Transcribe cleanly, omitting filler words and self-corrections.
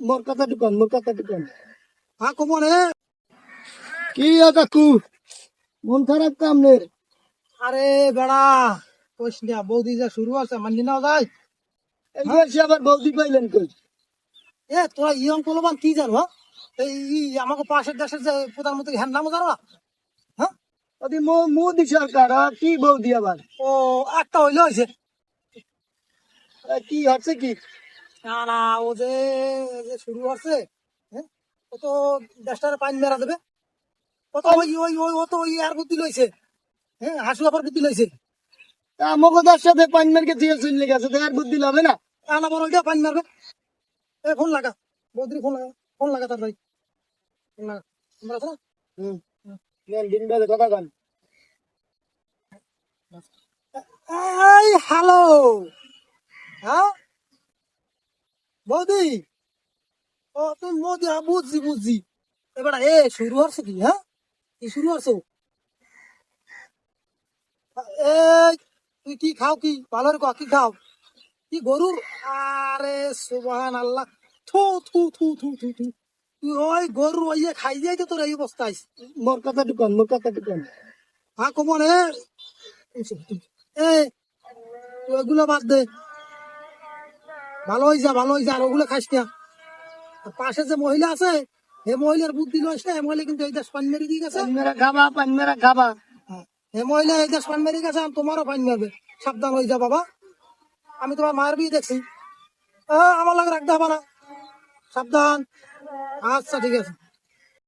মোর কথা ঢুকান হ্যাঁ কমো রে। কি কাকু মন খারাপ কামনের আরে বেড়া কইস না, বৌদি যা শুরু আছে মানি না যায়। এই বয়সে আবার বৌদি পাইলেন কই? তোরা ইয়ং পোলাপান কি জানো, হ্যাঁ? আমাকে পাশের দেশের যে প্রধানমন্ত্রী হ্যান নাম জানো না? হ্যাঁ, ওদি মোদি সরকার কি বৌদি আবার ও একটা হইলে হয়েছে। কি হচ্ছে কি? না না, ও যে যে শুরু হচ্ছে, হ্যাঁ, ও তো দেশটার পানি মেরা দেবে। ও তো ওই ওই ওই ও তো ওই আর বুদ্ধি লইছে, হ্যাঁ, হাসু আবার বুদ্ধি লইছে। মগদার সাথে পাইনমারকে দিয়ে চলে গেছে, আর বুদ্ধি হবে না। না বড় ওইটা পানি মারবে। ফোন লাগা, বৌদির ফোন লাগা তার ভাই, ফোন লাগা। তোমরা আছো না? হুম, দিন বেলা কথা কন। এই হ্যালো, হ্যাঁ বৌদি, ও তুই মোদি, বুঝছি বুঝছি। এবার শুরু হচ্ছে কি, হ্যাঁ, কি শুরু হচ্ছে? এই তুই কি খাও, কি ভালো রে কি খাও, কি গরুর? আরে সুবহান আল্লাহ, থু থু থু থু থু থু। তুই ওই গরু ওই খাই যাই তো তোর এই অবস্থা আইস। মোর কথা ঢুকান হ্যাঁ কমন রে। এ তুই ওগুলো বাদ দে, ভালো হয়ে যা, আর ওগুলো খাইস না। আর পাশে যে মহিলা আছে, হে মহিলার বুদ্ধি লইস না, হে মহিলা কিন্তু এই দেশ পানি মেরে দিয়ে গেছে। পাইনমেরা খাবা। হ্যাঁ, হে মহিলা এই দেশ পানি মেরে গেছে, আর তোমারও পানি মারবে। সাবধান হয়ে যা বাবা, আমি তোমার মায়ের বিয়ে দেখছি। আমার লাগে রাখতে হবে না, সাবধান। আচ্ছা ঠিক আছে।